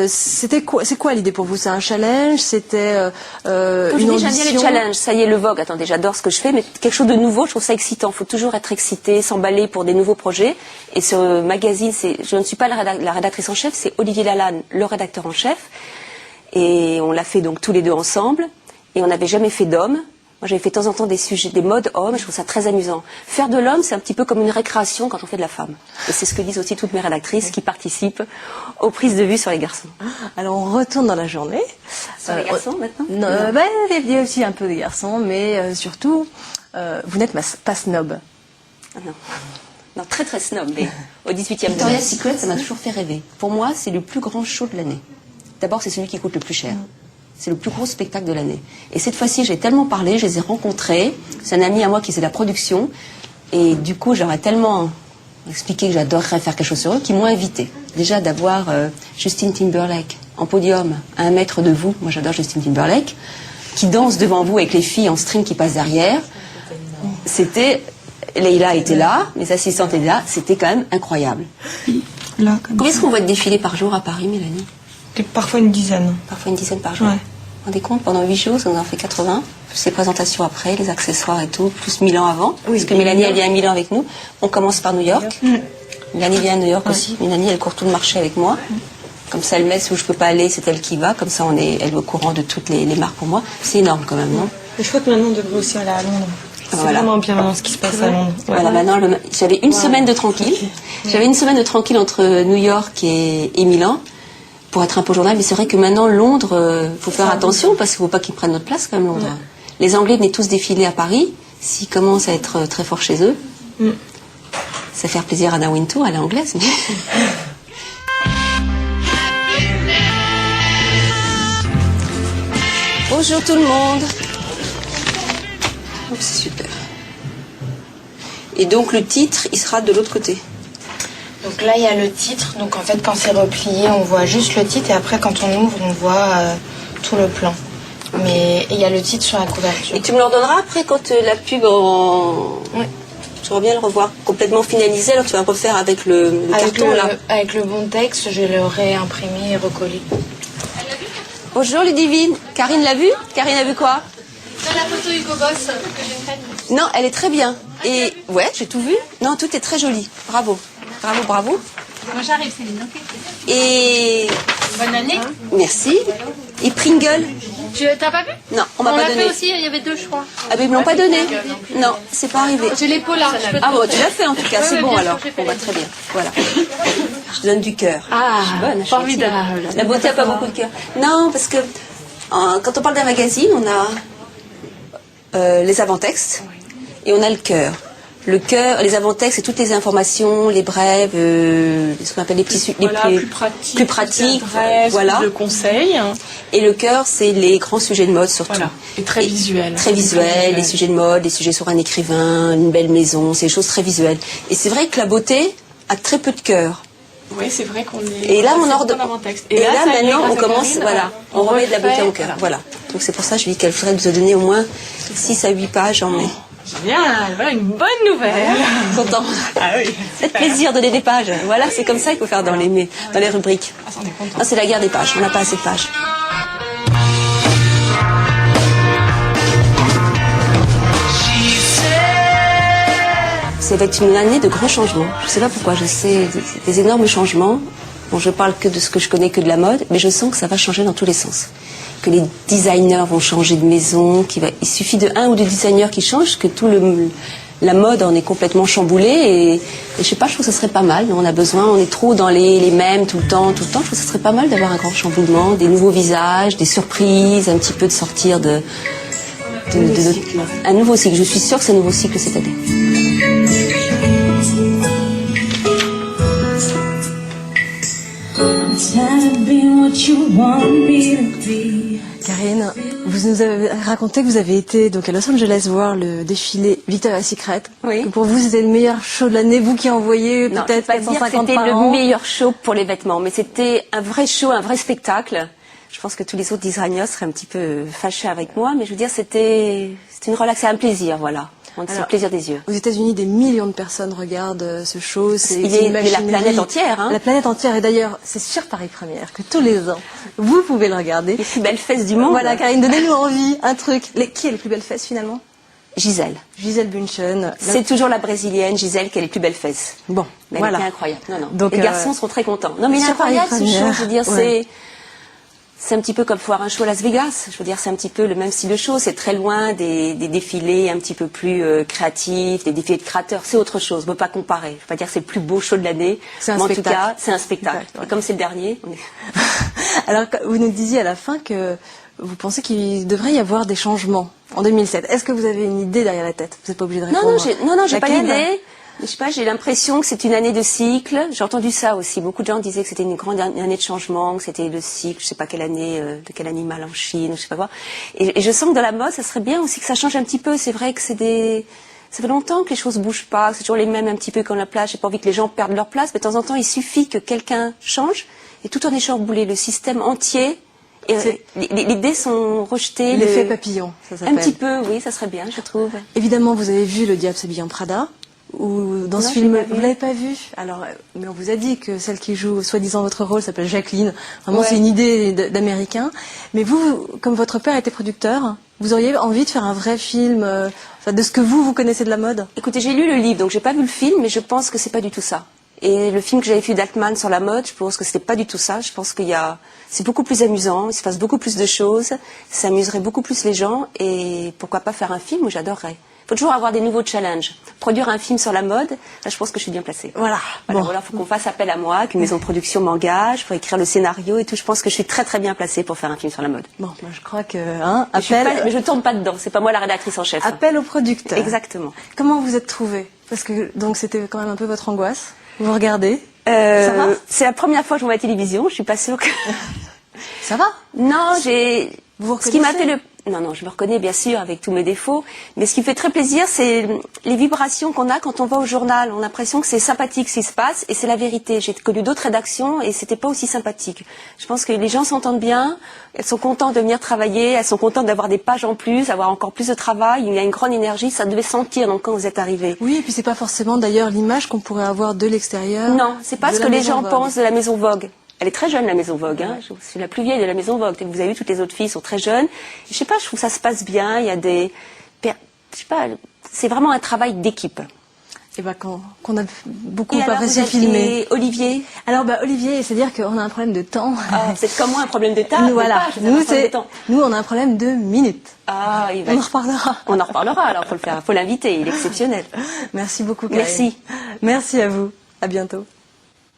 C'est quoi l'idée pour vous? C'est un challenge? C'était une j'aime ambition? bien les challenges. Ça y est, le Vogue. Attendez, j'adore ce que je fais, mais quelque chose de nouveau, je trouve ça excitant. Il faut toujours être excité, s'emballer pour des nouveaux projets. Et ce magazine, je ne suis pas la rédactrice en chef, c'est Olivier Lalanne, le rédacteur en chef. Et on l'a fait donc tous les deux ensemble. Et on n'avait jamais fait d'hommes. Moi, j'avais fait de temps en temps des sujets, des modes hommes, je trouve ça très amusant. Faire de l'homme, c'est un petit peu comme une récréation quand on fait de la femme. Et c'est ce que disent aussi toutes mes rédactrices qui participent aux prises de vue sur les garçons. Alors, on retourne dans la journée. Sur les garçons, maintenant? Non, il y a aussi un peu des garçons, mais surtout, vous n'êtes pas snob. Ah non. Non, très très snob, mais au 18e. Victoria's Secret, ça m'a toujours fait rêver. Pour moi, c'est le plus grand show de l'année. D'abord, c'est celui qui coûte le plus cher. C'est le plus gros spectacle de l'année. Et cette fois-ci, j'ai tellement parlé, je les ai rencontrés. C'est un ami à moi qui faisait la production. Et du coup, j'aurais tellement expliqué que j'adorerais faire quelque chose sur eux qu'ils m'ont invité. Déjà d'avoir Justin Timberlake en podium à 1 mètre de vous. Moi, j'adore Justin Timberlake. Qui danse devant vous avec les filles en string qui passent derrière. C'était... Leïla était là, mes assistantes étaient là. C'était quand même incroyable. Là, combien est-ce qu'on voit défiler par jour à Paris, Mélanie? Parfois une dizaine. Parfois une dizaine par jour. Ouais. Vous vous rendez compte, pendant 8 jours, ça nous en fait 80. Plus les présentations après, les accessoires et tout, plus Milan avant. Oui, parce que Mélanie, elle vient à Milan avec nous. On commence par New York. Mélanie vient à New York aussi. Mélanie, elle court tout le marché avec moi. Comme ça, elle met où je peux pas aller, c'est elle qui va. Comme ça, elle est au courant de toutes les marques pour moi. C'est énorme quand même, non? Je crois que maintenant, on devrait aussi aller à Londres. C'est vraiment bien maintenant ce qui se passe à Londres. Ouais. Voilà, maintenant, j'avais une semaine de tranquille. J'avais une semaine de tranquille entre New York et Milan. Pour être un peu journal, mais c'est vrai que maintenant, Londres, faut faire attention parce qu'il ne faut pas qu'ils prennent notre place quand même, Londres. Ouais. Les Anglais venaient tous défiler à Paris, s'ils commencent à être très forts chez eux. Ça fait plaisir à Anna Wintour, elle est anglaise. Mais... Bonjour tout le monde. Oh, c'est super. Et donc le titre, il sera de l'autre côté. Donc là, il y a le titre. Donc en fait, quand c'est replié, on voit juste le titre. Et après, quand on ouvre, on voit tout le plan. Okay. Mais il y a le titre sur la couverture. Et tu me le redonneras après quand la pub en... Oui. J'aimerais bien le revoir complètement finalisé. Alors tu vas refaire avec le carton là. Avec le bon texte, je le réimprimé et recollé. Bonjour Ludivine. Karine l'a vu? Karine a vu quoi? Dans la photo Hugo Boss que j'ai faite. Non, elle est très bien. Et ouais, j'ai tout vu. Non, tout est très joli. Bravo. Bravo, bravo. Moi j'arrive, Céline, ok. Et... Bonne année. Merci. Et Pringle? T'as pas vu? Non, on m'a pas donné. On l'a fait aussi, il y avait 2 choix. Ah ben ils me l'ont pas donné. Non, c'est pas arrivé. J'ai les pots là. Ah bon, tu l'as fait en tout cas, c'est bon alors. On va très bien. Voilà. Je donne du cœur. Ah, formidable. La beauté a pas beaucoup de cœur. Non, parce que quand on parle d'un magazine, on a les avant-textes et on a le cœur. Le cœur, les avant-textes, c'est toutes les informations, les brèves, ce qu'on appelle les petits, plus pratiques, voilà. Le conseil. Et le cœur, c'est les grands sujets de mode surtout. Voilà. Et très visuel. Très visuel, les sujets de mode, les sujets sur un écrivain, une belle maison, c'est des choses très visuelles. Et c'est vrai que la beauté a très peu de cœur. Oui, c'est vrai qu'on est. Et là, on ordonne. Et là, maintenant, on commence, Karine, voilà, on remet de la beauté au cœur. Voilà. Donc c'est pour ça que je dis qu'elle faudrait nous donner au moins 6 à 8 pages en mai. Génial, voilà une bonne nouvelle. Content. Ah oui. Faites plaisir, donner des pages. Voilà, c'est comme ça qu'il faut faire dans les rubriques. Ah, ça, on est content. Ah, c'est la guerre des pages. On n'a pas assez de pages. Ça va être une année de grands changements. Je ne sais pas pourquoi. Je sais des énormes changements. Bon, je parle que de ce que je connais, que de la mode, mais je sens que ça va changer dans tous les sens. Que les designers vont changer de maison, il suffit de 1 ou 2 designers qui changent, que la mode en est complètement chamboulée. Et je sais pas, je trouve que ce serait pas mal. On a besoin, on est trop dans les mêmes tout le temps. Je trouve que ce serait pas mal d'avoir un grand chamboulement, des nouveaux visages, des surprises, un petit peu de sortir un nouveau cycle. Je suis sûre que c'est un nouveau cycle cette année. Karine, vous nous avez raconté que vous avez été donc à Los Angeles voir le défilé Victoria's Secret. Oui. Que pour vous, c'était le meilleur show de l'année, vous qui envoyez peut-être 450 c'était par le an. meilleur show pour les vêtements, mais c'était un vrai show, un vrai spectacle. Je pense que tous les autres designers seraient un petit peu fâchés avec moi, mais je veux dire, c'était une relaxe, un plaisir, voilà. C'est Alors, le plaisir des yeux. Aux États-Unis, des millions de personnes regardent ce show. Il est une mais la planète entière. Hein. La planète entière. Et d'ailleurs, c'est sur Paris Première que tous les ans, vous pouvez le regarder. Les plus belles fesses du monde. Voilà, Karine, donnez-nous envie, un truc. Qui est les plus belles fesses finalement? Gisèle. Gisèle Bündchen. C'est toujours la brésilienne, Gisèle, qui a les plus belles fesses. Bon, mais voilà. Elle était incroyable. Non, non. Donc, les garçons seront très contents. Non, mais il est sur Paris incroyable ce show. Première, Je veux dire, ouais. c'est un petit peu comme foire un show à Las Vegas. Je veux dire, c'est un petit peu le même style de show. C'est très loin des défilés un petit peu plus créatifs, des défilés de créateurs. C'est autre chose. On ne peut pas comparer. Je ne veux pas dire que c'est le plus beau show de l'année. C'est un mais en spectacle. tout cas, c'est un spectacle. Spectacle, ouais. Et comme c'est le dernier. Alors, vous nous disiez à la fin que vous pensez qu'il devrait y avoir des changements en 2007. Est-ce que vous avez une idée derrière la tête? Vous n'êtes pas obligé de répondre. Non, j'ai pas Laquelle? d'idée. Je sais pas, j'ai l'impression que c'est une année de cycle. J'ai entendu ça aussi. Beaucoup de gens disaient que c'était une grande année de changement, que c'était le cycle, je sais pas quelle année, de quel animal en Chine, je sais pas quoi. Et je sens que dans la mode, ça serait bien aussi que ça change un petit peu. C'est vrai que ça fait longtemps que les choses bougent pas, que c'est toujours les mêmes un petit peu comme la place. J'ai pas envie que les gens perdent leur place, mais de temps en temps, il suffit que quelqu'un change et tout en est chamboulé. Le système entier. Et les dés sont rejetés. L'effet papillon, ça s'appelle. Un petit peu, oui, ça serait bien, je trouve. Évidemment, vous avez vu Le Diable s'habille en Prada. Ou dans ce film, vous l'avez pas vu? Alors, mais on vous a dit que celle qui joue soi-disant votre rôle s'appelle Jacqueline. Vraiment, c'est une idée d'américain. Mais vous, comme votre père était producteur, vous auriez envie de faire un vrai film, de ce que vous connaissez de la mode? Écoutez, j'ai lu le livre, donc j'ai pas vu le film, mais je pense que c'est pas du tout ça. Et le film que j'avais vu d'Altman sur la mode, je pense que c'était pas du tout ça. Je pense c'est beaucoup plus amusant, il se passe beaucoup plus de choses, ça amuserait beaucoup plus les gens, et pourquoi pas faire un film où j'adorerais. Il faut toujours avoir des nouveaux challenges. Produire un film sur la mode, là je pense que je suis bien placée. Voilà. Bon. Voilà, faut qu'on fasse appel à moi, qu'une maison de production m'engage pour écrire le scénario et tout. Je pense que je suis très très bien placée pour faire un film sur la mode. Bon, moi je crois que mais je tourne pas dedans. C'est pas moi la rédactrice en chef. Appel au producteur. Exactement. Comment vous êtes trouvée? Parce que donc c'était quand même un peu votre angoisse. Vous regardez? Ça va? C'est la première fois que je vois la télévision. Je suis pas sûre que. Ça va? Non, Vous ce qui m'a fait Non, je me reconnais bien sûr avec tous mes défauts, mais ce qui me fait très plaisir, c'est les vibrations qu'on a quand on va au journal. On a l'impression que c'est sympathique ce qui se passe, et c'est la vérité. J'ai connu d'autres rédactions et c'était pas aussi sympathique. Je pense que les gens s'entendent bien, elles sont contentes de venir travailler, elles sont contentes d'avoir des pages en plus, d'avoir encore plus de travail. Il y a une grande énergie, ça devait sentir donc quand vous êtes arrivés. Oui, et puis c'est pas forcément d'ailleurs l'image qu'on pourrait avoir de l'extérieur. Non, c'est pas ce que les gens pensent de la Maison Vogue. Elle est très jeune, la Maison Vogue. Hein. Je suis la plus vieille de la Maison Vogue. Vous avez vu, toutes les autres filles sont très jeunes. Je sais pas, je trouve que ça se passe bien. Il y a je sais pas, c'est vraiment un travail d'équipe. Et qu'on a beaucoup Et alors, apprécié filmer. Et Olivier? Alors Olivier, c'est-à-dire qu'on a un problème de temps. C'est comme moi un problème de temps. Nous, voilà. Nous, on a un problème de minutes. On en reparlera. On en reparlera. Alors faut l'inviter. Il est exceptionnel. Merci beaucoup, Karine. Merci. Merci à vous. À bientôt.